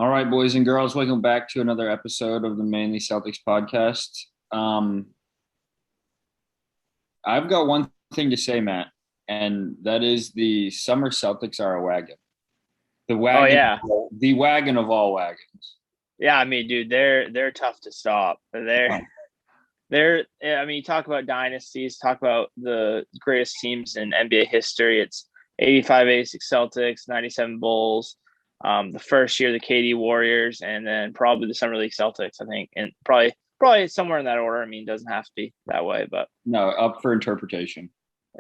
All right, boys and girls, welcome back to another episode of the Mainly Celtics Podcast. Um, I've got one thing to say, Matt, and that is the summer Celtics are a wagon. The Oh wagon, yeah. the wagon of all wagons. Yeah, I mean, dude, they're tough to stop. You talk about dynasties, talk about the greatest teams in NBA history. It's 85 86 Celtics, 97 Bulls, the first year the KD Warriors, and then probably the Summer League Celtics, I think. And probably somewhere in that order. I mean, it doesn't have to be that way, but No, up for interpretation.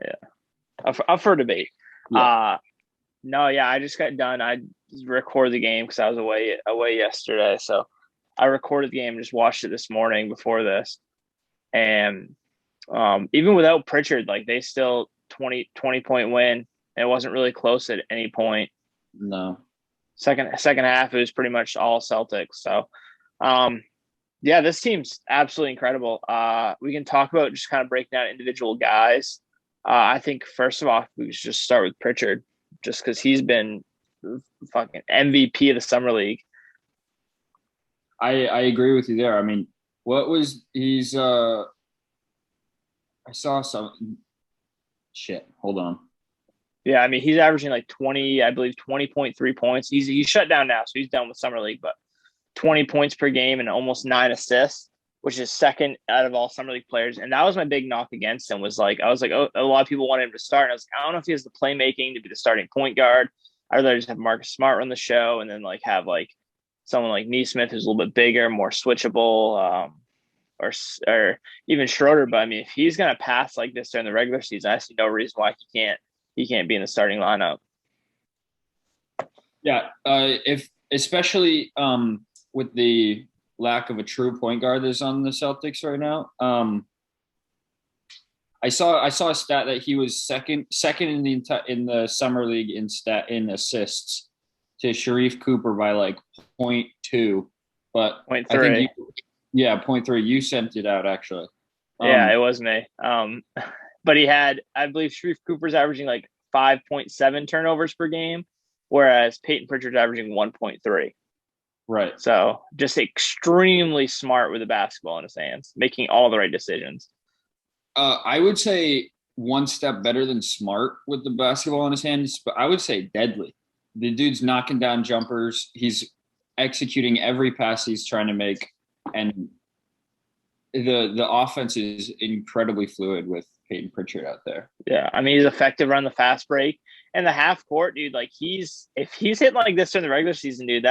yeah. Up for debate. Yeah. Uh no, yeah, I just got done. I recorded the game because I was away yesterday. So I recorded the game, just watched it this morning before this. And even without Pritchard, like they still 20 point win. It wasn't really close at any point. No. Second half, it was pretty much all Celtics. So um yeah, this team's absolutely incredible. We can talk about just kind of breaking down individual guys. I think first of all, we should just start with Pritchard, just because he's been fucking MVP of the summer league. I agree with you there. I mean, what was he's I saw some shit. Hold on. Yeah, I mean he's averaging like 20, I believe 20.3 points. He's shut down now, so he's done with summer league, but 20 points per game and almost 9 assists, which is second out of all summer league players. And that was my big knock against him. Was like I was like, oh, a lot of people wanted him to start. And I was like, I don't know if he has the playmaking to be the starting point guard. I'd rather just have Marcus Smart run the show and then like have like someone like Neesmith who's a little bit bigger, more switchable, or even Schroeder. But I mean, if he's gonna pass like this during the regular season, I see no reason why he can't be in the starting lineup. Yeah. If especially with the lack of a true point guard that's on the Celtics right now. I saw a stat that he was second in the summer league in assists to Sharif Cooper by like point two, but Point I think three. yeah, point three. You sent it out actually. Yeah, Um, it was me. But he had, I believe, Sharif Cooper's averaging like 5.7 turnovers per game, whereas Payton Pritchard's averaging 1.3. right. So just extremely smart with the basketball in his hands, making all the right decisions. I would say one step better than smart with the basketball in his hands, but I would say deadly. The dude's knocking down jumpers. He's executing every pass he's trying to make, and the offense is incredibly fluid with Peyton Pritchard out there. Yeah, I mean he's effective around the fast break and the half court, dude. Like if he's hitting like this in the regular season, dude,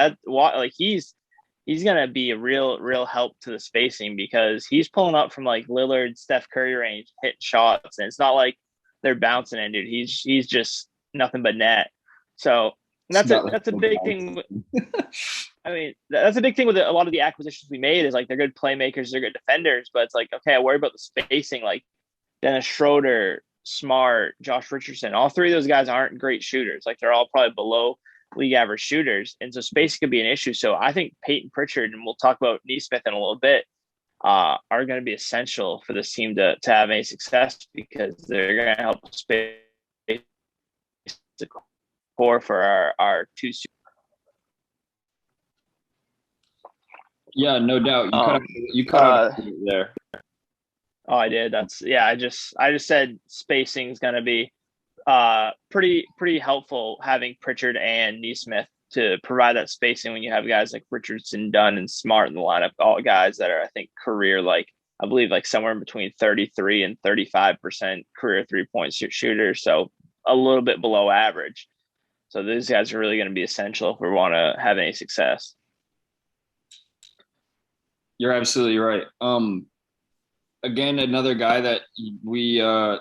he's gonna be a real help to the spacing because he's pulling up from like Lillard, Steph Curry range, hitting shots, and it's not like they're bouncing in, dude. He's just nothing but net. So It's that's a not like that's a big thing. I mean, that's a big thing with a lot of the acquisitions we made is like they're good playmakers, they're good defenders, but it's like okay, I worry about the spacing. Like Dennis Schroeder, Smart, Josh Richardson, all three of those guys aren't great shooters. Like they're all probably below league average shooters, and so space could be an issue. So I think Peyton Pritchard, and we'll talk about Neesmith in a little bit, are going to be essential for this team to have any success because they're going to help space the core for our two. Yeah, no doubt. Um, You cut out uh, there. oh, I did. That's yeah. I just said spacing is going to be pretty helpful having Pritchard and Neesmith to provide that spacing when you have guys like Richardson, Dunn, and Smart in the lineup. All guys that are I think career like I believe like somewhere in between 33 and 35% career 3 point shooters. So a little bit below average. So these guys are really going to be essential if we want to have any success. You're absolutely right. Again, another guy that we are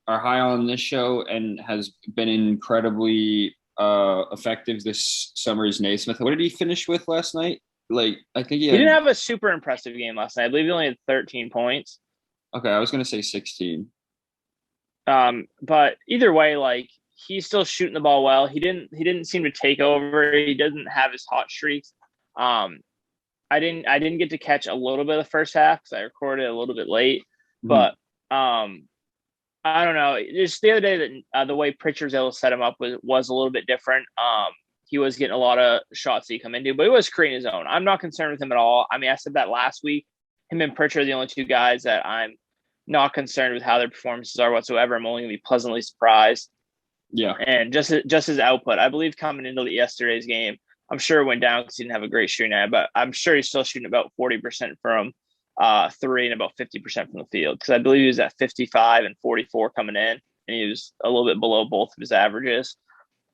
high on this show and has been incredibly effective this summer is Naismith. What did he finish with last night? Like, I think he He didn't had. have a super impressive game last night. I believe he only had 13 points. Okay, I was gonna say 16. But either way, like he's still shooting the ball well. He didn't seem to take over. He doesn't have his hot streaks. Um, I didn't get to catch a little bit of the first half because I recorded a little bit late. Mhm. But I don't know. Just the other day that the way Pritchard's able to set him up was a little bit different. he was getting a lot of shots that he come into, but he was creating his own. I'm not concerned with him at all. I mean, I said that last week. Him and Pritchard are the only two guys that I'm not concerned with how their performances are whatsoever. I'm only going to be pleasantly surprised. Yeah. And just his output, I believe coming into yesterday's game, I'm sure it went down because he didn't have a great shooting night, but I'm sure he's still shooting about 40% from three and about 50% from the field. Because I believe he was at 55 and 44 coming in, and he was a little bit below both of his averages.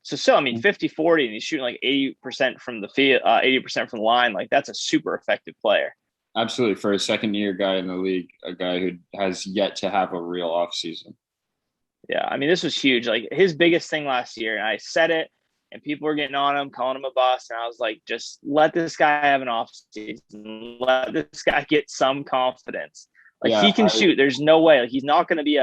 So still, I mean, 50-40, and he's shooting like 80% from the field, 80% from the line. Like, that's a super effective player. Absolutely. For a second-year guy in the league, a guy who has yet to have a real offseason. Yeah, I mean, this was huge. Like, his biggest thing last year, and I said it, and people were getting on him, calling him a bust, and I was like, just let this guy have an offseason. Let this guy get some confidence. Like, he can shoot. There's no way. Like, he's not going to be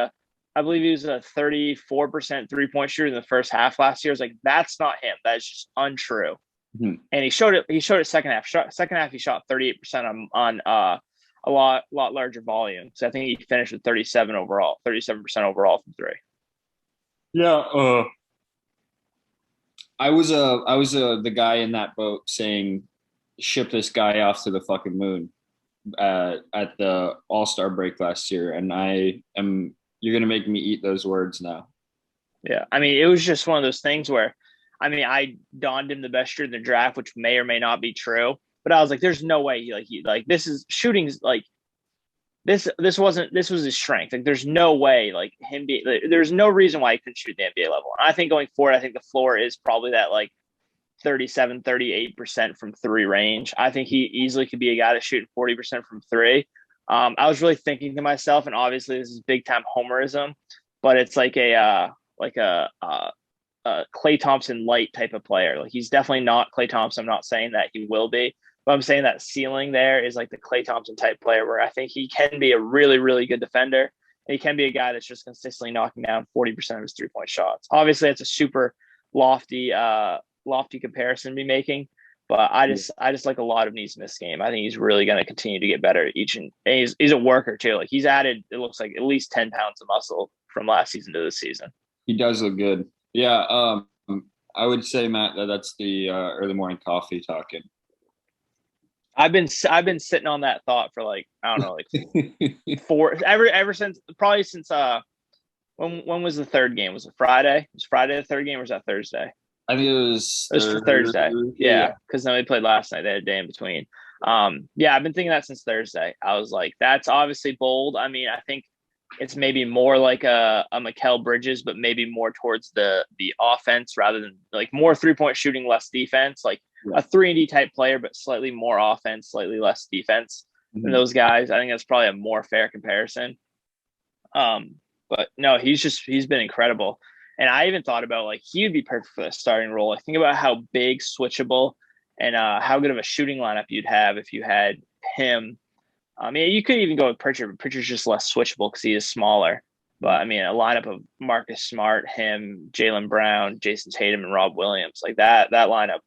I believe he was a 34% three-point shooter in the first half last year. I was like, that's not him. That's just untrue. Mm-hmm. And he showed it second half. Second half, he shot 38% on a lot larger volume. So I think he finished with 37% overall from three. Yeah. I was the guy in that boat saying, ship this guy off to the fucking moon at the All-Star break last year. And you're going to make me eat those words now. Yeah. I mean, it was just one of those things where, I mean, I donned him the best shooter in the draft, which may or may not be true, but I was like, there's no way this is shooting's like, this was his strength. Like, there's no way like him be, there's no reason why he couldn't shoot at the NBA level. And I think going forward, I think the floor is probably that like 37-38% from three range. I think he easily could be a guy to shoot 40% from three. I was really thinking to myself, and obviously this is big time homerism, but it's like a Klay Thompson light type of player. Like, he's definitely not Klay Thompson. I'm not saying that he will be, but I'm saying that ceiling there is like the Klay Thompson type player where I think he can be a really, really good defender. And he can be a guy that's just consistently knocking down 40% of his 3-point shots. Obviously, it's a super lofty comparison to be making, but I just like a lot of Neesmith's game. I think he's really going to continue to get better and he's a worker too. Like, he's added, it looks like at least 10 pounds of muscle from last season to this season. He does look good. Yeah. I would say, Matt, that's the early morning coffee talking. I've been sitting on that thought for like, I don't know, like ever since when was the third game? Was it Friday? Was Friday the third game, or was that Thursday? I think it was Thursday. Yeah, because then they played last night. They had a day in between. Yeah, I've been thinking that since Thursday. I was like, that's obviously bold. I mean, I think it's maybe more like a Mikal Bridges, but maybe more towards the offense rather than like more 3-point shooting, less defense. Like a 3-and-D type player, but slightly more offense, slightly less defense than those guys. I think that's probably a more fair comparison. But no, he's been incredible. And I even thought about like he would be perfect for the starting role. I think about how big, switchable, and how good of a shooting lineup you'd have if you had him. I mean, you could even go with Pritchard, but Pritchard's just less switchable because he is smaller. But I mean, a lineup of Marcus Smart, him, Jaylen Brown, Jason Tatum, and Rob Williams, like that lineup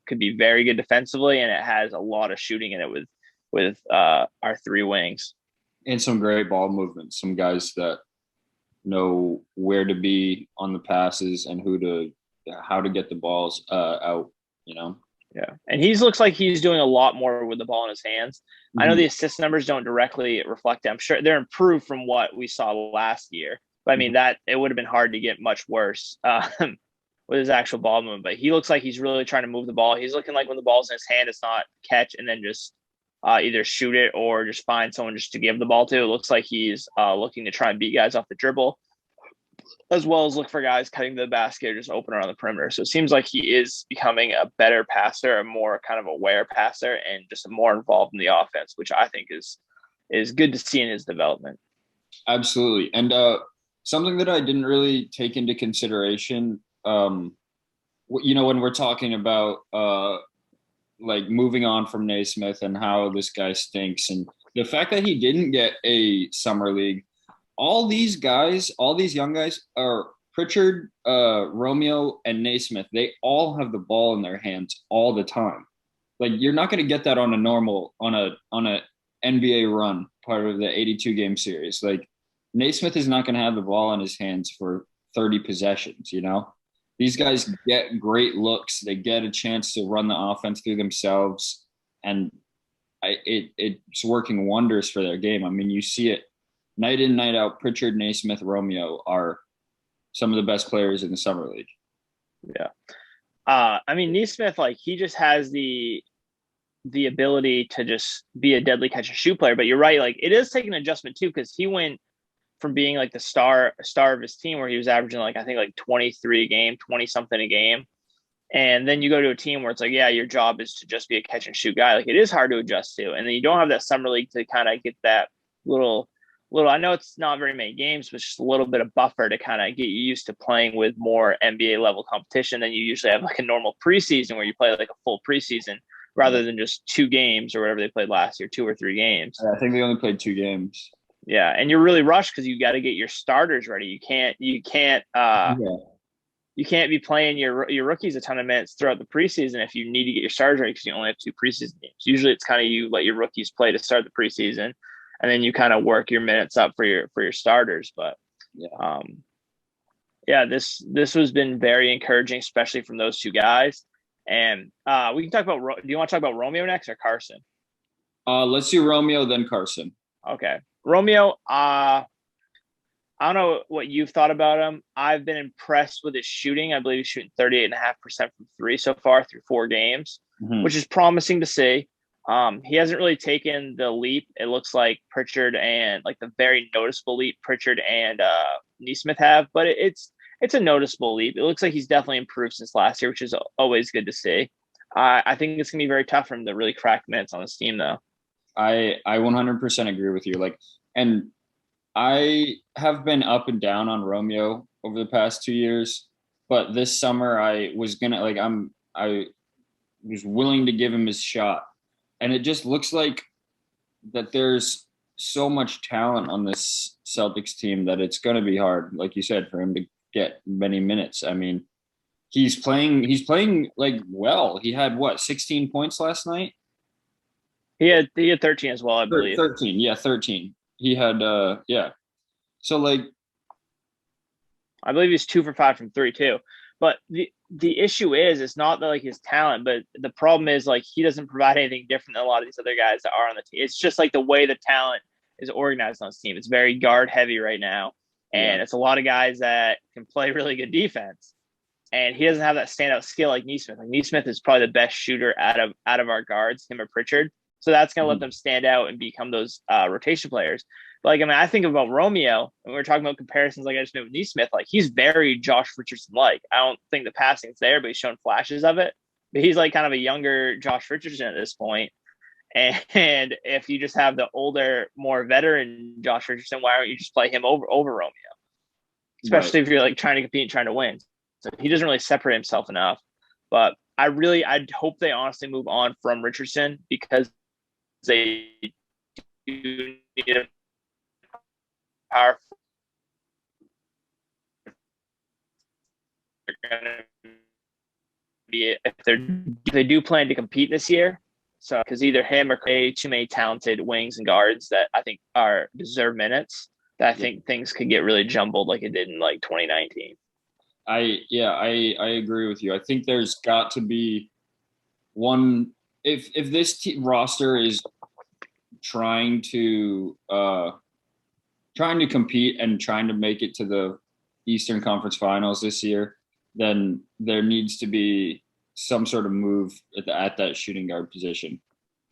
could be very good defensively, and it has a lot of shooting in it with our three wings. And some great ball movement. Some guys that know where to be on the passes and how to get the balls out, you know? Yeah. And he looks like he's doing a lot more with the ball in his hands. Mm-hmm. I know the assist numbers don't directly reflect it. I'm sure they're improved from what we saw last year. But I mean, that it would have been hard to get much worse with his actual ball movement. But he looks like he's really trying to move the ball. He's looking like when the ball's in his hand, it's not catch and then just either shoot it or just find someone just to give the ball to. It looks like he's looking to try and beat guys off the dribble, as well as look for guys cutting to the basket or just open around the perimeter. So it seems like he is becoming a better passer, a more kind of aware passer, and just more involved in the offense, which I think is good to see in his development. Absolutely. And something that I didn't really take into consideration, when we're talking about like moving on from Naismith and how this guy stinks, and the fact that he didn't get a summer league, all these young guys are Pritchard, Romeo, and Naismith. They all have the ball in their hands all the time. Like, you're not going to get that on a NBA run, part of the 82 game series. Like, Naismith is not going to have the ball in his hands for 30 possessions, you know? These guys get great looks. They get a chance to run the offense through themselves, and it's working wonders for their game. I mean, you see it night in, night out. Pritchard, Naismith, Romeo are some of the best players in the summer league. Yeah. I mean, Naismith, like, he just has the ability to just be a deadly catch and shoot player. But you're right, like, it is taking an adjustment too, because he went from being like the star of his team, where he was averaging like, I think, like 23 a game, 20 something a game. And then you go to a team where it's like, yeah, your job is to just be a catch and shoot guy. Like, it is hard to adjust to. And then you don't have that summer league to kind of get that little, I know it's not very many games, but just a little bit of buffer to kind of get you used to playing with more NBA level competition than you usually have like a normal preseason, where you play like a full preseason rather than just 2 games or whatever they played last year, 2 or 3 games. I think they only played 2 games. Yeah, and you're really rushed because you got to get your starters ready. You can't you can't be playing your rookies a ton of minutes throughout the preseason if you need to get your starters ready, because you only have 2 preseason games. Usually, it's kind of you let your rookies play to start the preseason, and then you kind of work your minutes up for your starters. But this has been very encouraging, especially from those 2 guys. And we can talk about. Do you want to talk about Romeo next or Carson? Let's do Romeo, then Carson. Okay. Romeo, I don't know what you've thought about him. I've been impressed with his shooting. I believe he's shooting 38.5% from 3 so far through 4 games, which is promising to see. He hasn't really taken the leap. It looks like Pritchard and like the very noticeable leap Pritchard and Naismith have, but it's a noticeable leap. It looks like he's definitely improved since last year, which is always good to see. I think it's going to be very tough for him to really crack minutes on this team, though. I 100% agree with you. Like, and I have been up and down on Romeo over the past 2 years, but this summer I was willing to give him his shot, and it just looks like that there's so much talent on this Celtics team that it's going to be hard, like you said, for him to get many minutes. I mean, he's playing like well. He had 16 points last night. He had 13 as well, I believe. 13, yeah, 13. He had So like, I believe he's 2 for 5 from 3 too. But the issue is, it's not that like his talent, but the problem is like he doesn't provide anything different than a lot of these other guys that are on the team. It's just like the way the talent is organized on this team. It's very guard heavy right now, and it's a lot of guys that can play really good defense. And he doesn't have that standout skill like Naismith. Like, Naismith is probably the best shooter out of our guards, him or Pritchard. So that's going to let them stand out and become those rotation players. But like, I mean, I think about Romeo, and we're talking about comparisons like I just made with Naismith. Like, he's very Josh Richardson-like. I don't think the passing's there, but he's shown flashes of it. But he's like kind of a younger Josh Richardson at this point. And if you just have the older, more veteran Josh Richardson, why don't you just play him over Romeo? Especially if you're like trying to compete and trying to win. So he doesn't really separate himself enough. But I'd hope they honestly move on from Richardson, because they do need a powerful. If they do plan to compete this year, so because either him or too many talented wings and guards that I think deserve minutes, that I think things could get really jumbled like it did in like 2019. I agree with you. I think there's got to be one. If this roster is trying to compete and trying to make it to the Eastern Conference Finals this year, then there needs to be some sort of move at that shooting guard position.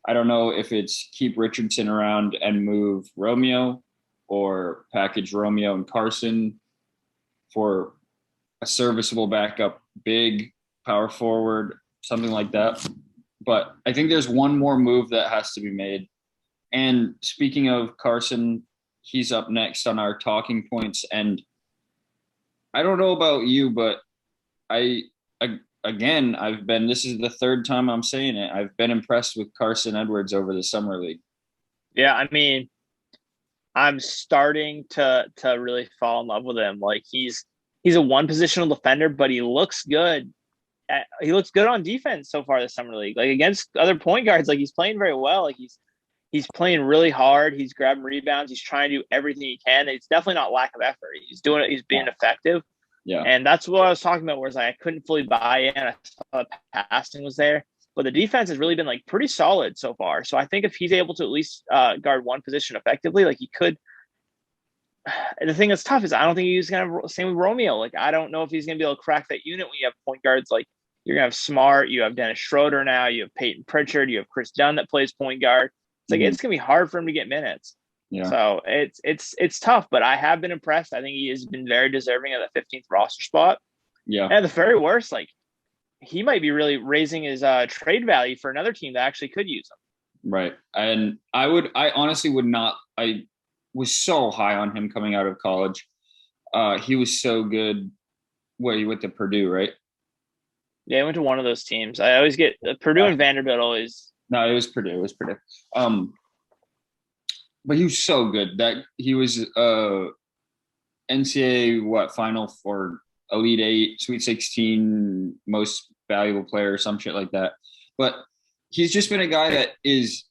I don't know if it's keep Richardson around and move Romeo, or package Romeo and Carson for a serviceable backup big power forward, something like that. But I think there's one more move that has to be made. And speaking of Carson, he's up next on our talking points. And I don't know about you, but this is the 3rd time I'm saying it. I've been impressed with Carson Edwards over the summer league. Yeah, I mean, I'm starting to really fall in love with him. Like, he's a one-positional defender, but he looks good. He looks good on defense so far this summer league. Like, against other point guards, like, he's playing very well. Like, he's playing really hard. He's grabbing rebounds. He's trying to do everything he can. It's definitely not lack of effort. He's doing it. He's being effective. Yeah. And that's what I was talking about, whereas I couldn't fully buy in. I saw the passing was there, but the defense has really been like pretty solid so far. So I think if he's able to at least guard one position effectively, like he could. And the thing that's tough is I don't think he's going to same with Romeo. Like I don't know if he's going to be able to crack that unit when you have point guards like you're going to have Smart, you have Dennis Schroeder now, you have Payton Pritchard, you have Chris Dunn that plays point guard. It's like it's going to be hard for him to get minutes. Yeah. So it's tough, but I have been impressed. I think he has been very deserving of the 15th roster spot. Yeah. And at the very worst, like he might be really raising his trade value for another team that actually could use him. Right. And I honestly would not, I was so high on him coming out of college. He was so good. What, he went to Purdue, right? Yeah, he went to one of those teams. I always get Purdue and Vanderbilt always. No, it was Purdue. It was Purdue. But he was so good that he was NCAA final for Elite Eight, Sweet 16, most valuable player, or some shit like that. But he's just been a guy that is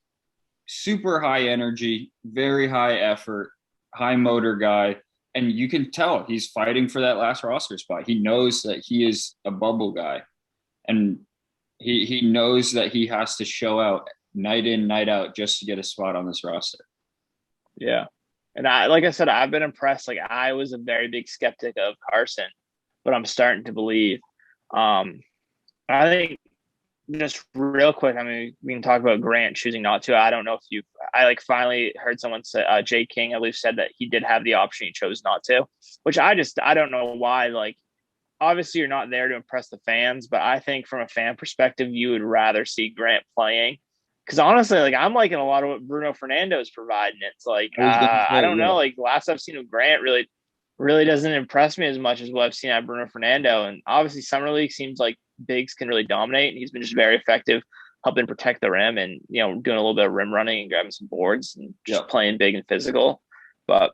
super high energy, very high effort, high motor guy. And you can tell he's fighting for that last roster spot. He knows that he is a bubble guy. And he knows that he has to show out night in, night out just to get a spot on this roster. Yeah. And like I said, I've been impressed. Like I was a very big skeptic of Carson, but I'm starting to believe. I think just real quick, I mean, we can talk about Grant choosing not to. I don't know if I like finally heard someone say, Jay King, I believe, said that he did have the option. He chose not to, which I don't know why. Like, obviously you're not there to impress the fans, but I think from a fan perspective, you would rather see Grant playing. Because honestly, like I'm liking a lot of what Bruno Fernando is providing. It's like I don't know. Like last I've seen of Grant really doesn't impress me as much as what I've seen at Bruno Fernando. And obviously, summer league seems like bigs can really dominate, and he's been just very effective, helping protect the rim and doing a little bit of rim running and grabbing some boards and just playing big and physical. But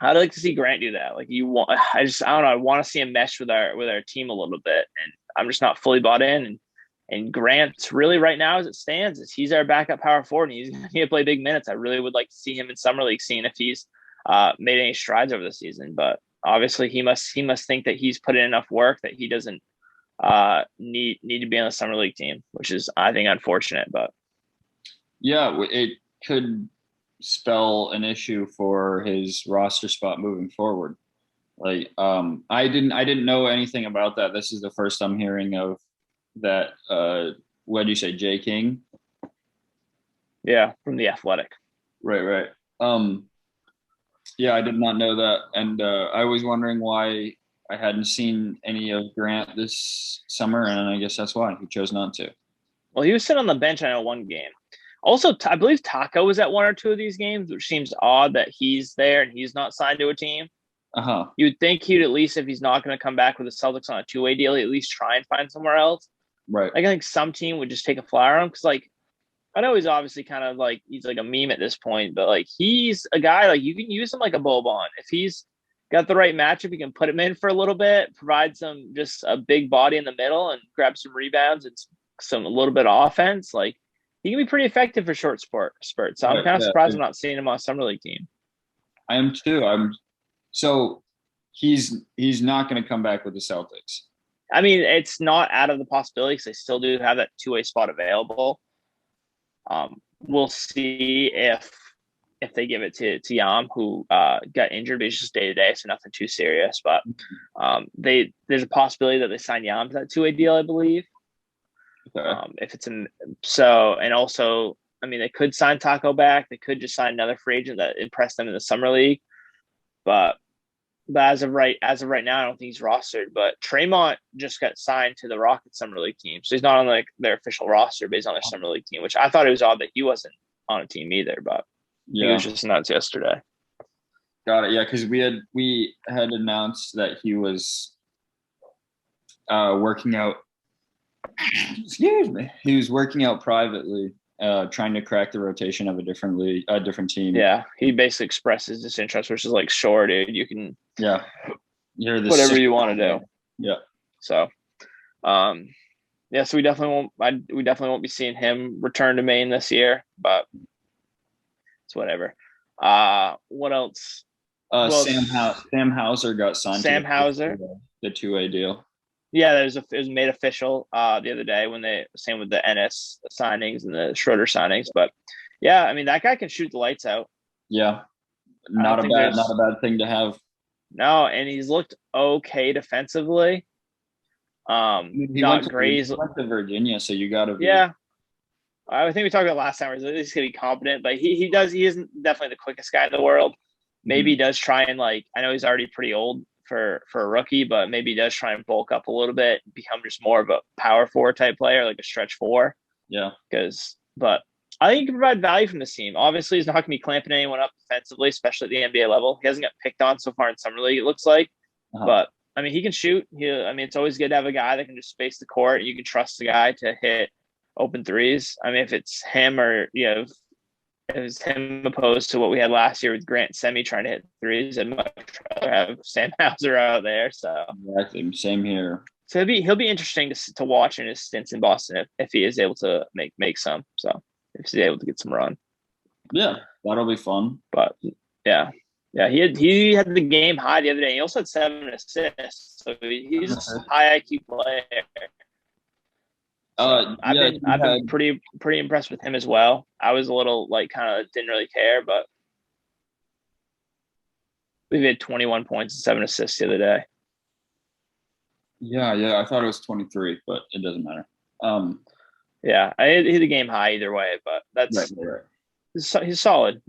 I'd like to see Grant do that. Like I don't know. I want to see him mesh with our team a little bit, and I'm just not fully bought in. And Grant's really right now as it stands is he's our backup power forward and he's going to play big minutes. I really would like to see him in summer league, seeing if he's made any strides over the season. But obviously he must think that he's put in enough work that he doesn't need to be on the summer league team, which is I think unfortunate. But yeah, it could spell an issue for his roster spot moving forward. Like I didn't know anything about that. This is the first I'm hearing of that. What did you say, Jay King? Yeah, from The Athletic. Right. Yeah, I did not know that, and I was wondering why I hadn't seen any of Grant this summer, and I guess that's why he chose not to. Well, he was sitting on the bench, I know, one game. Also, I believe Taco was at one or two of these games, which seems odd that he's there and he's not signed to a team. Uh-huh. You would think he'd at least, if he's not going to come back with the Celtics on a two-way deal, he'd at least try and find somewhere else. Right. Like, I think some team would just take a flyer on him because, like, I know he's obviously kind of like he's like a meme at this point, but like he's a guy like you can use him like a Boban. If he's got the right matchup, you can put him in for a little bit, provide some just a big body in the middle and grab some rebounds and a little bit of offense. Like he can be pretty effective for short spurts. So I'm kind of surprised I'm not seeing him on a summer league team. I am too. So he's not going to come back with the Celtics. I mean, it's not out of the possibility because they still do have that two-way spot available. We'll see if they give it to Yam, who got injured, but it's just day to day, so nothing too serious. But there's a possibility that they sign Yam to that two-way deal, I believe. Okay. If it's and also, I mean, they could sign Taco back. They could just sign another free agent that impressed them in the summer league. But as of right now, I don't think he's rostered. But Tremont just got signed to the Rockets summer league team, so he's not on like their official roster, but he's on their summer league team. Which I thought it was odd that he wasn't on a team either. But he was just announced yesterday. Got it. Yeah, because we had announced that he was working out. Excuse me. He was working out privately, trying to crack the rotation of a different league, a different team. Yeah, he basically expressed his disinterest, which is like, sure, dude, you can. Yeah, whatever you want to do. Yeah. So, so we definitely won't be seeing him return to Maine this year, but it's whatever. What else? Sam Hauser got signed. Sam Hauser. the two-way deal. Yeah, it was made official the other day same with the NS signings and the Schroeder signings. But yeah, I mean that guy can shoot the lights out. Yeah, not a bad thing to have. No, and he's looked okay defensively. Not great. He went to Virginia, so you got to be. Yeah, I think we talked about last time. He's gonna be competent, but he isn't definitely the quickest guy in the world. Maybe he does try and I know he's already pretty old for a rookie, but maybe he does try and bulk up a little bit, become just more of a power forward type player, like a stretch four. Yeah. But I think he can provide value from this team. Obviously, he's not going to be clamping anyone up defensively, especially at the NBA level. He hasn't got picked on so far in summer league, it looks like. But I mean, he can shoot. It's always good to have a guy that can just space the court. You can trust the guy to hit open threes. I mean, if it's him or if it's him opposed to what we had last year with Grant Semi trying to hit threes, I'd much rather have Sam Hauser out there. So exactly, same here. So he'll be interesting to watch in his stints in Boston if he is able to make some. So if he's able to get some run. Yeah, that'll be fun. But yeah, he had the game high the other day. He also had 7 assists, so he's a high IQ player. I've been pretty impressed with him as well. I was a little kind of didn't really care, but we had 21 points and 7 assists the other day. Yeah, I thought it was 23, but it doesn't matter. Yeah, I hit the game high either way, but that's right. He's solid.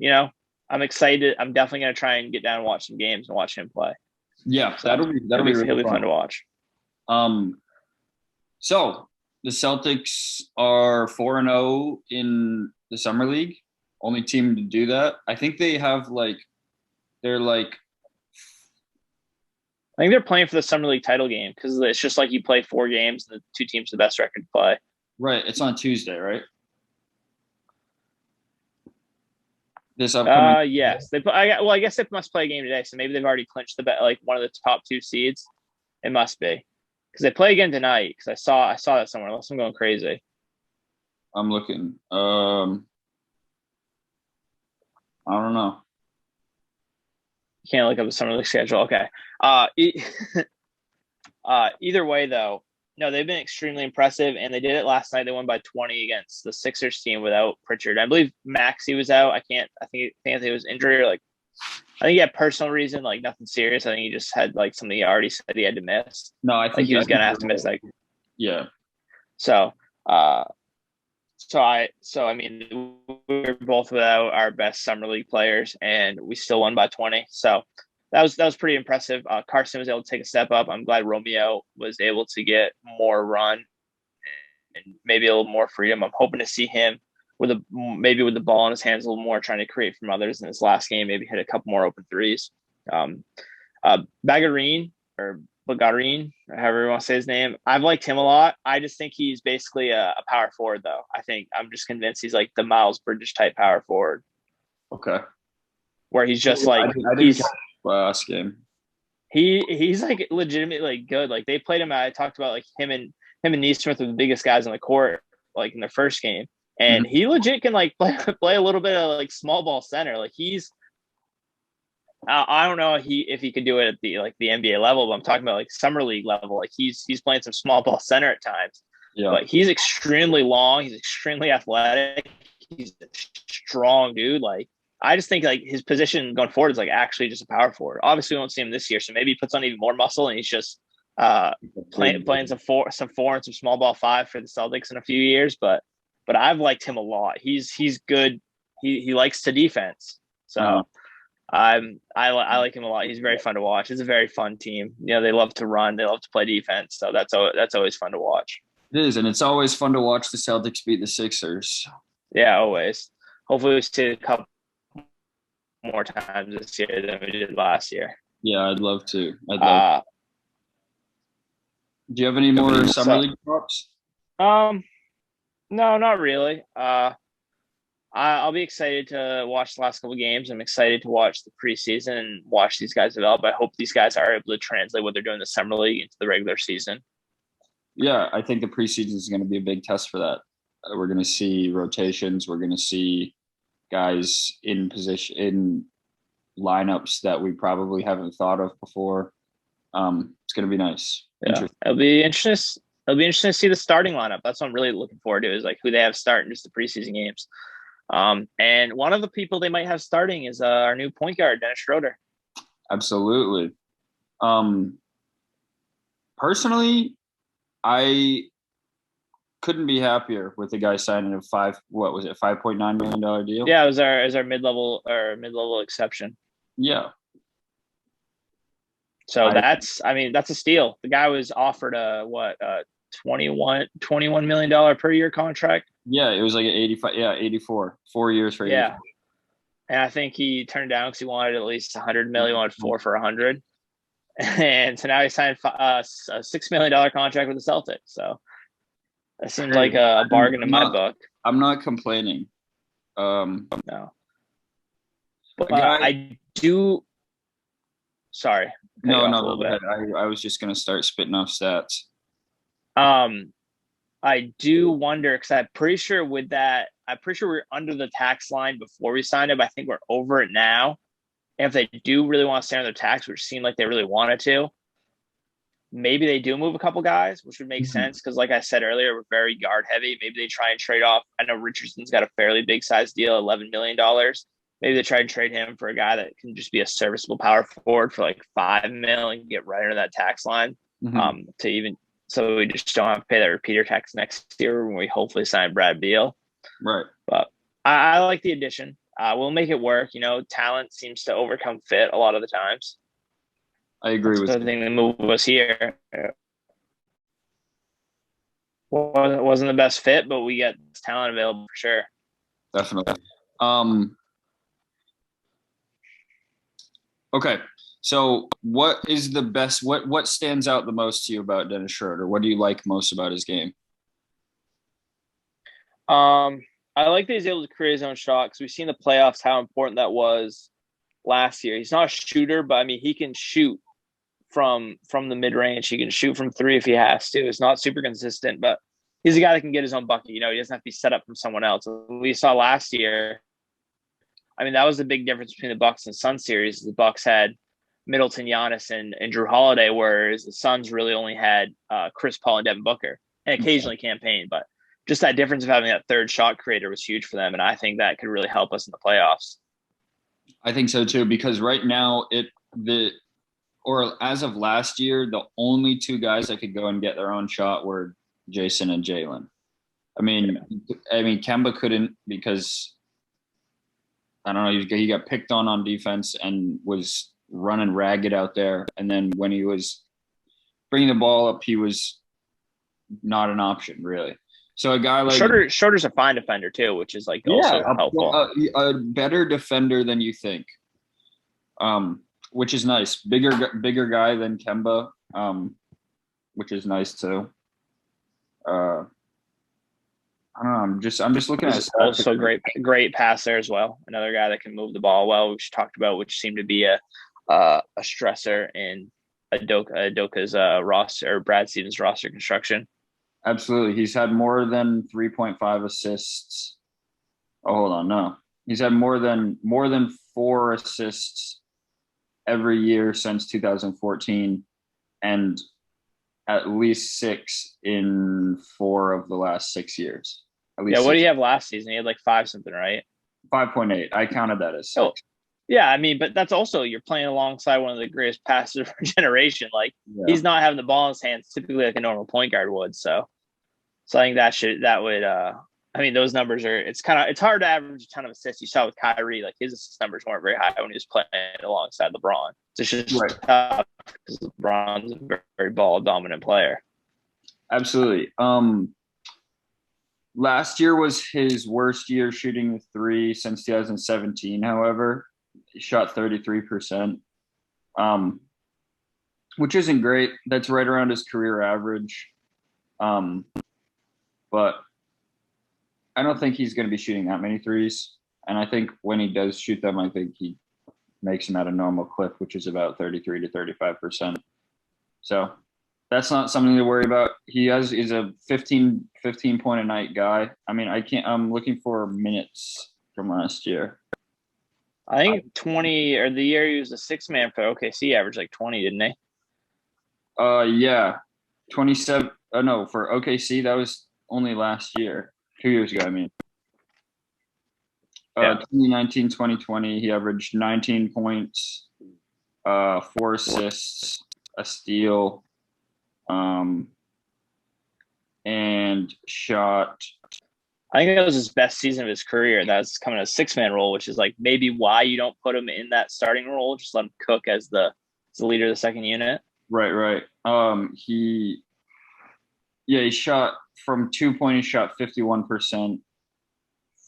I'm excited. I'm definitely gonna try and get down and watch some games and watch him play. Yeah, that'll be really fun to watch. So the Celtics are 4-0 in the summer league. Only team to do that. I think they have I think they're playing for the summer league title game because it's just you play 4 games and the 2 teams the best record to play. Right. It's on Tuesday, right? This upcoming. Yes. I guess they must play a game today, so maybe they've already clinched the one of the top 2 seeds. It must be because they play again tonight. Because I saw that somewhere. Unless I'm going crazy. I'm looking. I don't know. You can't look up the summer league schedule. Okay. Either way, though, no, they've been extremely impressive, and they did it last night. They won by 20 against the Sixers team without Pritchard. I believe Maxey was out. I think it was injury or I think he had personal reason, nothing serious. I think he just had something he already said he had to miss. No, I think he was gonna have to miss Yeah. So I mean, we're both without our best summer league players, and we still won by 20. So that was pretty impressive. Carson was able to take a step up. I'm glad Romeo was able to get more run and maybe a little more freedom. I'm hoping to see him with the ball in his hands a little more, trying to create from others in this last game. Maybe hit a couple more open threes. Bagarin, or however you want to say his name, I've liked him a lot. I just think he's basically a power forward, though. I'm just convinced he's the Miles Bridges type power forward. Okay. Where he's just last game. He's legitimately good. They played him. I talked about him and Neesmith are the biggest guys on the court in their first game, and he legit can play a little bit of small ball center. He's I don't know if he could do it at the NBA level, but I'm talking about summer league level. He's playing some small ball center at times. Yeah. But he's extremely long. He's extremely athletic. He's a strong dude. I just think his position going forward is actually just a power forward. Obviously, we won't see him this year, so maybe he puts on even more muscle and he's just playing some 4 and some small ball 5 for the Celtics in a few years. But I've liked him a lot. He's good. He likes to defense. So I like him a lot. He's very fun to watch. It's a very fun team. They love to run. They love to play defense. So that's always fun to watch. It is, and it's always fun to watch the Celtics beat the Sixers. Yeah, always. Hopefully we see a couple more times this year than we did last year. Yeah, I'd love to. Do you have any more summer league props? No, not really. I'll be excited to watch the last couple of games. I'm excited to watch the preseason and watch these guys develop. I hope these guys are able to translate what they're doing in the summer league into the regular season. Yeah, I think the preseason is going to be a big test for that. We're going to see rotations. We're going to see guys in position in lineups that we probably haven't thought of before. It's going to be nice. Yeah, it'll be interesting. It'll be interesting to see the starting lineup. That's what I'm really looking forward to, is like who they have starting just the preseason games. And one of the people they might have starting is our new point guard, Dennis Schroeder. Absolutely. Personally, I couldn't be happier with the guy signing a $5.9 million deal. Yeah, it was our mid-level exception. Yeah. So that's a steal. The guy was offered a $21 million per year contract. Yeah, it was like 84, 4 years for 84. Yeah. And I think he turned down because he wanted at least $100 million. He wanted 4 for $100. And so now he signed a $6 million contract with the Celtics. So that seems like a bargain in my book. I'm not complaining. No. But I do. Sorry. No. I was just going to start spitting off stats. I do wonder, because I'm pretty sure we're under the tax line before we signed it, but I think we're over it now. And if they do really want to stay on their tax, which seemed like they really wanted to, maybe they do move a couple guys, which would make sense. Because like I said earlier, we're very guard heavy. Maybe they try and trade off. I know Richardson's got a fairly big size deal, $11 million. Maybe they try and trade him for a guy that can just be a serviceable power forward for like $5 million and get right under that tax line. So we just don't have to pay that repeater tax next year when we hopefully sign Brad Beal. Right. But I like the addition. We'll make it work. Talent seems to overcome fit a lot of the times. I agree with you. The thing that moved us here wasn't the best fit, but we got talent available for sure. Definitely. Okay. So what is the best, what stands out the most to you about Dennis Schroeder? What do you like most about his game? I like that he's able to create his own shot, because we've seen the playoffs how important that was last year. He's not a shooter, but he can shoot from the mid-range. He can shoot from 3 if he has to. It's not super consistent, but he's a guy that can get his own bucket. He doesn't have to be set up from someone else. We saw last year, that was the big difference between the Bucks and Suns series. The Bucks had Middleton, Giannis, and Drew Holiday, whereas the Suns really only had Chris Paul and Devin Booker, and occasionally Campaign. But just that difference of having that third shot creator was huge for them, and I think that could really help us in the playoffs. I think so too, because right now as of last year, the only 2 guys that could go and get their own shot were Jason and Jalen. Kemba couldn't, because I don't know, he got picked on defense and was running ragged out there. And then when he was bringing the ball up, he was not an option, really. So a guy like Schroeder's a fine defender too, which is also helpful. A better defender than you think, which is nice. Bigger guy than Kemba, which is nice too. I don't know. I'm just looking at. Also great passer as well. Another guy that can move the ball well, which we talked about, which seemed to be a stressor in Udoka's roster, or Brad Stevens' roster construction. Absolutely. He's had more than 3.5 assists. Oh, hold on. No. He's had more than 4 assists every year since 2014, and at least 6 in 4 of the last 6 years. At least. Yeah, what did he have last season? He had 5 something, right? 5.8. I counted that as 6. Oh, yeah, but that's also, you're playing alongside one of the greatest passers of our generation. He's not having the ball in his hands typically like a normal point guard would. So I think those numbers are, it's hard to average a ton of assists. You saw with Kyrie, his assist numbers weren't very high when he was playing alongside LeBron. It's just tough because LeBron's a very, very ball dominant player. Absolutely. Last year was his worst year shooting the 3 since 2017. However, he shot 33%, which isn't great. That's right around his career average. But I don't think he's going to be shooting that many threes. And I think when he does shoot them, I think he makes them at a normal clip, which is about 33 to 35%. So that's not something to worry about. He's a 15 point a night guy. I'm looking for minutes from last year. I think 20, or the year he was a 6-man for OKC, averaged 20, didn't he? Yeah, 27. No, for OKC that was only last year, 2 years ago. I mean, Yeah. 2019, 2020, he averaged 19 points, 4 assists, a steal, and shot. I think that was his best season of his career. That's coming a 6-man role, which is like maybe why you don't put him in that starting role. Just let him cook as the leader of the second unit. Right. He shot from 2 point. He shot 51%,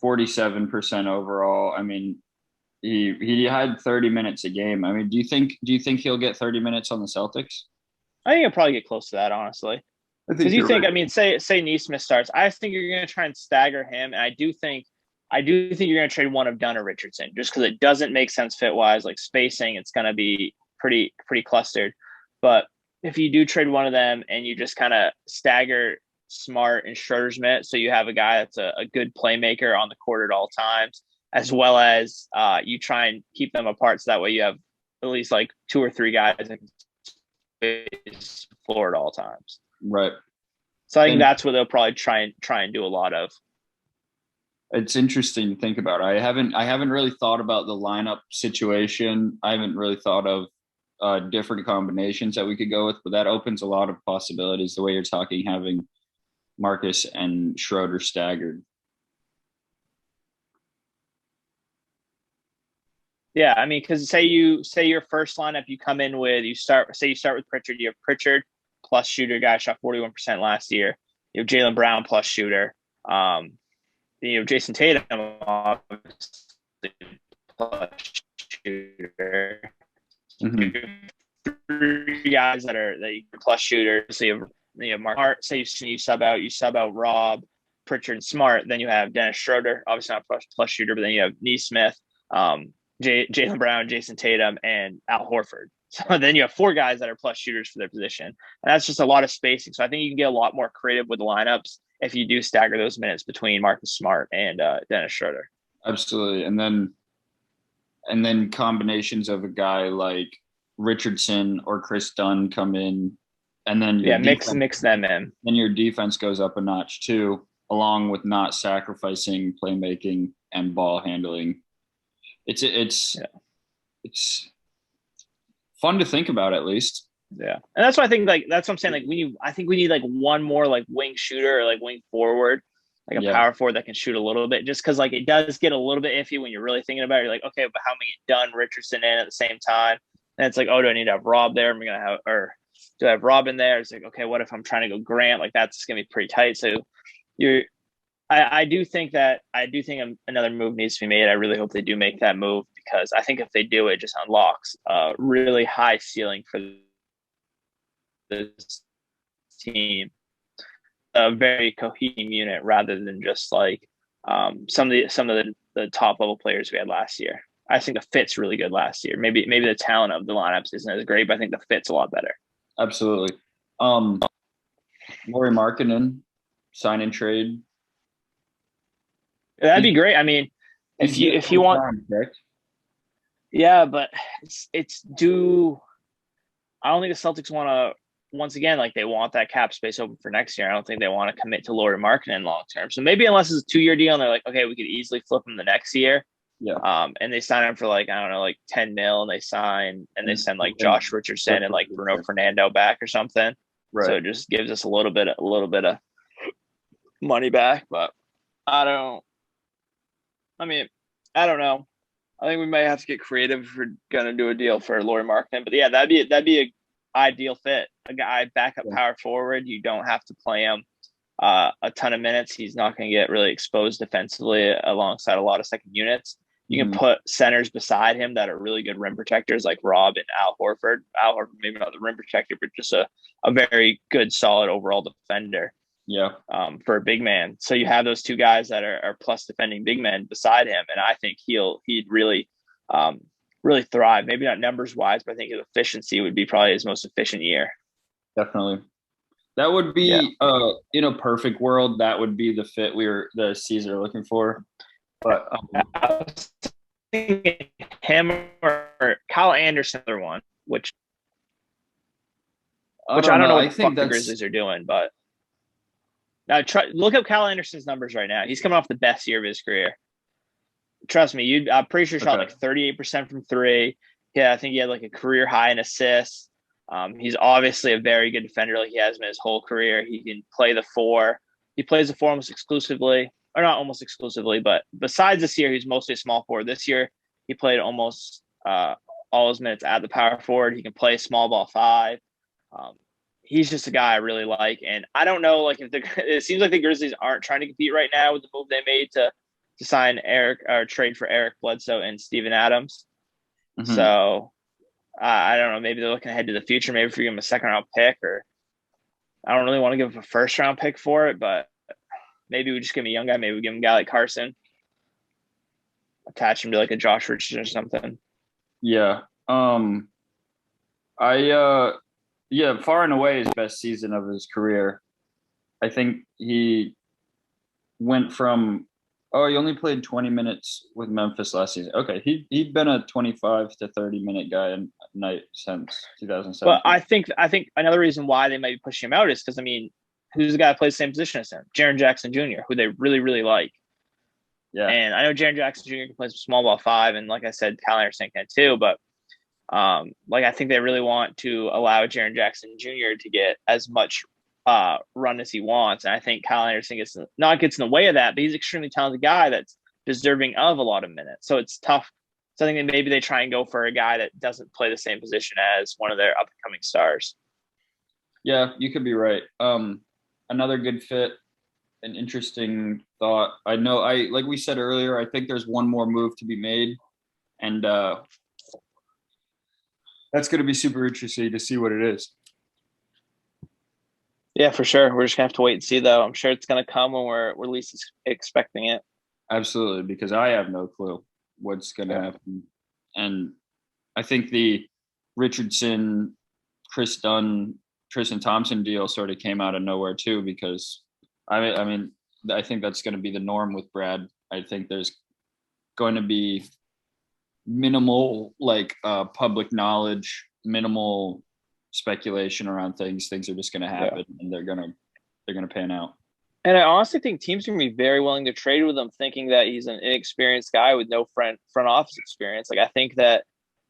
47% overall. I mean, he had 30 minutes a game. I mean, do you think he'll get 30 minutes on the Celtics? I think he'll probably get close to that, honestly. I Because think you you're think, right. I mean, say Neesmith starts. I think you're going to try and stagger him, and I do think you're going to trade one of Dunn or Richardson, just because it doesn't make sense fit wise, like spacing. It's going to be pretty clustered. But if you do trade one of them and you just kind of stagger Smart and Schroeder's minutes, so you have a guy that's a good playmaker on the court at all times, as well as you try and keep them apart, so that way you have at least like 2 or 3 guys that can space the floor at all times. Right. So I think And that's what they'll probably try and do a lot of. it's interesting to think about. I haven't really thought about the lineup situation. I haven't really thought of different combinations that we could go with, but that opens a lot of possibilities. The way you're talking, having Marcus and Schroeder staggered. Yeah, I mean, because say your first lineup you come in with you start with Pritchard. You have Pritchard plus shooter, guy shot 41% last year. You have Jaylen Brown plus shooter. You have Jason Tatum obviously plus shooter. Mm-hmm. 3 guys that you can plus shooters. So you have Mark. Say you sub out Rob, Pritchard, and Smart. Then you have Dennis Schroeder, obviously not plus shooter, but then you have Neesmith, Jaylen Brown, Jason Tatum, and Al Horford. So then you have 4 guys that are plus shooters for their position, and that's just a lot of spacing. So I think you can get a lot more creative with the lineups if you do stagger those minutes between Marcus Smart and Dennis Schroeder. Absolutely. And then combinations of a guy like Richardson or Chris Dunn come in, and then Mix them in. then your defense goes up a notch too, along with not sacrificing playmaking and ball handling. It's fun to think about, at least. Yeah, and that's why I think that's what I'm saying. I think we need like one more like wing shooter or like wing forward, like a power forward that can shoot a little bit. Just because like it does get a little bit iffy when you're really thinking about it. You're like, okay, but how am I get Dunn, Richardson in at the same time? And it's like, oh, do I need to have Rob there? Do I have Rob in there? It's like, okay, what if I'm trying to go Grant? Like that's gonna be pretty tight. So I do think another move needs to be made. I really hope they do make that move, because I think if they do, it just unlocks a really high ceiling for this team, a very cohesive unit, rather than just like some of the top level players we had last year. I think the fit's really good last year. Maybe the talent of the lineups isn't as great, but I think the fit's a lot better. Absolutely. Lauri Markkanen, sign and trade. That'd be great. I mean, if you want, correct? Yeah, but it's due. I don't think the Celtics want to. Once again, like they want that cap space open for next year. I don't think they want to commit to Lauri Markkanen long term. So maybe unless it's a 2-year deal, and they're like, okay, we could easily flip him the next year. Yeah. And they sign him for like, I don't know, like 10 mil, and they send like Josh Richardson and like Bruno Fernando back or something. Right. So it just gives us a little bit of money back. But I don't know. I think we might have to get creative if we're gonna do a deal for Lauri Markkanen. But yeah, that'd be a ideal fit. A guy backup power forward. You don't have to play him a ton of minutes. He's not going to get really exposed defensively alongside a lot of second units. You can put centers beside him that are really good rim protectors, like Rob and Al Horford. Al Horford, maybe not the rim protector, but just a very good, solid overall defender. Yeah. For a big man. So you have those 2 guys that are plus defending big men beside him, and I think he'd really thrive. Maybe not numbers wise, but I think his efficiency would be probably his most efficient year. Definitely. That would be in a perfect world, that would be the fit the C's are looking for. But I was thinking him or Kyle Anderson, other one, which which I don't know what I the think fuck the Grizzlies are doing. But now look up Kyle Anderson's numbers right now. He's coming off the best year of his career. Trust me, I'm pretty sure shot like 38% from three. Yeah, I think he had like a career high in assists. He's obviously a very good defender, like he has been his whole career. He can play the four. He plays the four almost exclusively, or not almost exclusively, but besides this year, he's mostly a small forward. This year, he played almost all his minutes at the power forward. He can play small ball five. He's just a guy I really like, and I don't know, like it seems like the Grizzlies aren't trying to compete right now with the move they made to sign Eric or trade for Eric Bledsoe and Steven Adams. Mm-hmm. So I don't know. Maybe they're looking ahead to the future. Maybe if we give him a second-round pick, or I don't really want to give him a first-round pick for it, but maybe we just give him a young guy. Maybe we give him a guy like Carson, attach him to like a Josh Richardson or something. Yeah. Far and away his best season of his career. I think he went from he only played 20 minutes with Memphis last season. Okay, he'd been a 25 to 30 minute guy a night since 2007. But I think another reason why they might be pushing him out is because, I mean, who's the guy that plays the same position as him? Jaren Jackson Jr., who they really, really like. Yeah. And I know Jaren Jackson Jr. can play some small ball five, and like I said, Kyle Anderson can too. But I think they really want to allow Jaren Jackson Jr. to get as much run as he wants. And I think Kyle Anderson gets in the way of that, but he's an extremely talented guy that's deserving of a lot of minutes. So it's tough. So I think that maybe they try and go for a guy that doesn't play the same position as one of their up-and-coming stars. Yeah, you could be right. Another good fit, an interesting thought. I know, like we said earlier, I think there's one more move to be made, and that's going to be super interesting to see what it is. Yeah, for sure. We're just going to have to wait and see, though. I'm sure it's going to come when we're least expecting it. Absolutely, because I have no clue what's going to happen. And I think the Richardson, Chris Dunn, Tristan Thompson deal sort of came out of nowhere, too, because, I mean, I think that's going to be the norm with Brad. I think there's going to be minimal, public knowledge, minimal speculation around things. Things are just going to happen, and they're going to pan out. And I honestly think teams are going to be very willing to trade with him, thinking that he's an inexperienced guy with no front office experience. Like, I think that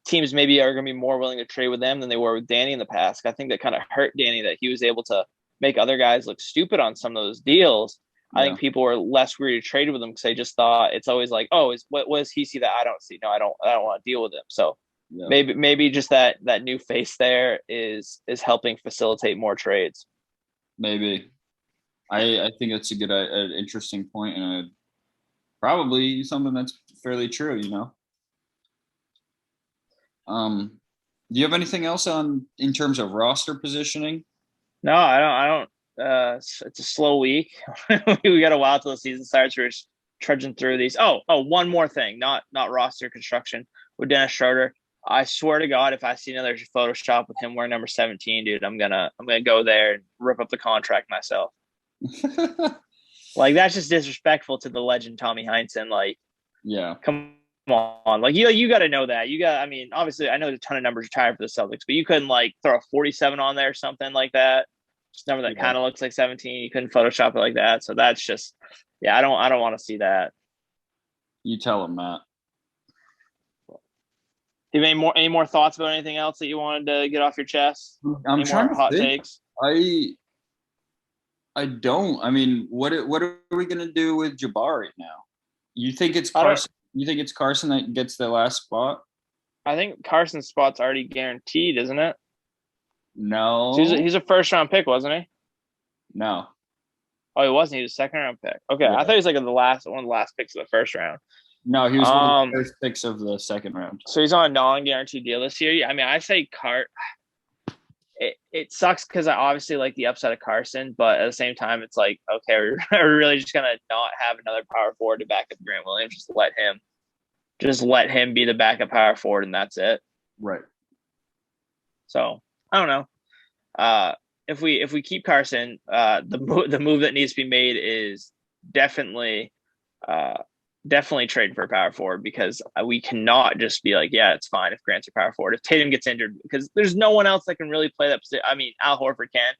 teams maybe are going to be more willing to trade with them than they were with Danny in the past. I think that kind of hurt Danny, that he was able to make other guys look stupid on some of those deals. I think people were less worried to trade with him because they just thought it's always like, what does he see that I don't see? No, I don't want to deal with him. So maybe just that new face there is helping facilitate more trades. Maybe. I think that's a good, an interesting point, and probably something that's fairly true, you know? Do you have anything else in terms of roster positioning? No, I don't. It's a slow week. We got a while till the season starts. We're just trudging through these. One more thing, not roster construction with Dennis Schroeder. I swear to God, if I see another Photoshop with him wearing number 17, dude, I'm gonna go there and rip up the contract myself. Like, that's just disrespectful to the legend Tommy Heinsohn. Like, come on, like you got to know that. I mean, obviously, I know there's a ton of numbers retired for the Celtics, but you couldn't like throw a 47 on there or something like that. Just a number that kind of looks like 17. You couldn't Photoshop it like that. So that's just, I don't want to see that. You tell him, Matt. Do you have any more thoughts about anything else that you wanted to get off your chest? I'm trying to hot takes. I don't. I mean, what are we gonna do with Jabari now? You think it's Carson? You think it's Carson that gets the last spot? I think Carson's spot's already guaranteed, isn't it? No. So he's a first round pick, wasn't he? No. Oh, he wasn't. He was a second round pick. Okay, I thought he was like one of the last picks of the first round. No, he was one of the first picks of the second round. So he's on a non-guaranteed deal this year. I mean, I say It sucks because I obviously like the upside of Carson, but at the same time, it's like, okay, we're really just gonna not have another power forward to back up Grant Williams. Just let him be the backup power forward, and that's it. Right. So I don't know. If we keep Carson, the move that needs to be made is definitely definitely trade for a power forward because we cannot just be like, yeah, it's fine if Grant's a power forward. If Tatum gets injured, because there's no one else that can really play that position. I mean, Al Horford can.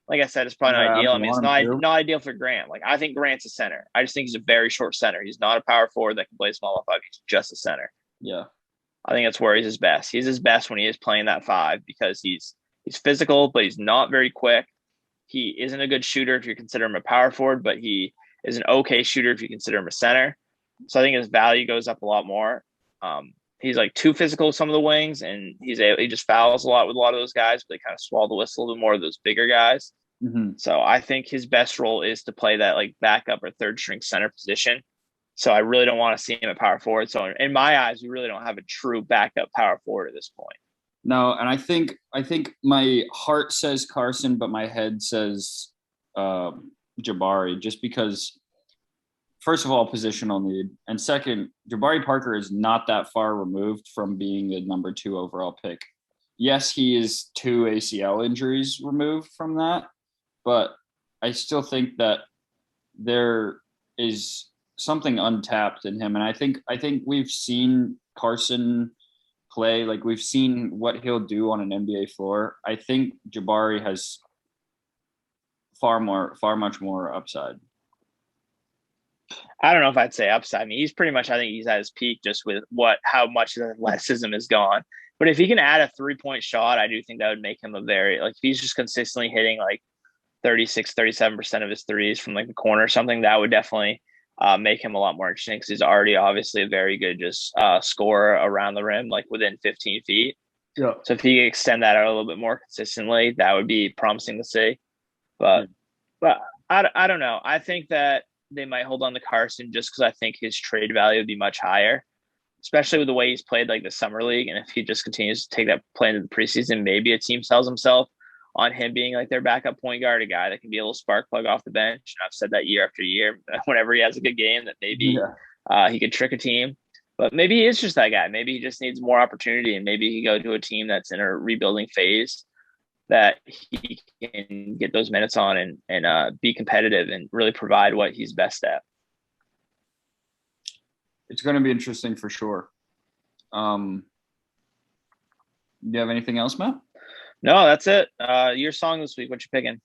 Like I said, it's probably not ideal. I mean, it's not ideal for Grant. Like, I think Grant's a center. I just think he's a very short center. He's not a power forward that can play small five. He's just a center. Yeah. I think that's where he's his best. He's his best when he is playing that five because he's physical, but he's not very quick. He isn't a good shooter if you consider him a power forward, but he is an okay shooter if you consider him a center. So I think his value goes up a lot more. He's like too physical with some of the wings, and he just fouls a lot with a lot of those guys, but they kind of swallow the whistle a little more of those bigger guys. Mm-hmm. So I think his best role is to play that like backup or third string center position. So I really don't want to see him at power forward. So in my eyes, we really don't have a true backup power forward at this point. No, and I think my heart says Carson, but my head says Jabari, just because, first of all, positional need, and second, Jabari Parker is not that far removed from being the number 2 overall pick. Yes, he is 2 ACL injuries removed from that, but I still think that there is something untapped in him, and I think we've seen Carson play, like we've seen what he'll do on an NBA floor. I think Jabari has far much more upside. I don't know if I'd say upside. I mean, he's pretty much, I think he's at his peak just with how much his athleticism is gone. But if he can add a 3-point shot, I do think that would make him a very, like, if he's just consistently hitting like 36-37% of his threes from like the corner or something, that would definitely make him a lot more interesting because he's already obviously a very good just scorer around the rim, like within 15 feet. Yeah. So if he could extend that out a little bit more consistently, that would be promising to see. But I don't know. I think that they might hold on to Carson just because I think his trade value would be much higher, especially with the way he's played like the summer league. And if he just continues to take that play into the preseason, maybe a team sells himself on him being like their backup point guard, a guy that can be a little spark plug off the bench. And I've said that year after year, whenever he has a good game, that maybe he could trick a team. But maybe he is just that guy. Maybe he just needs more opportunity, and maybe he go to a team that's in a rebuilding phase that he can get those minutes on and be competitive and really provide what he's best at. It's going to be interesting for sure. Do you have anything else, Matt? No, that's it. Your song this week. What you picking?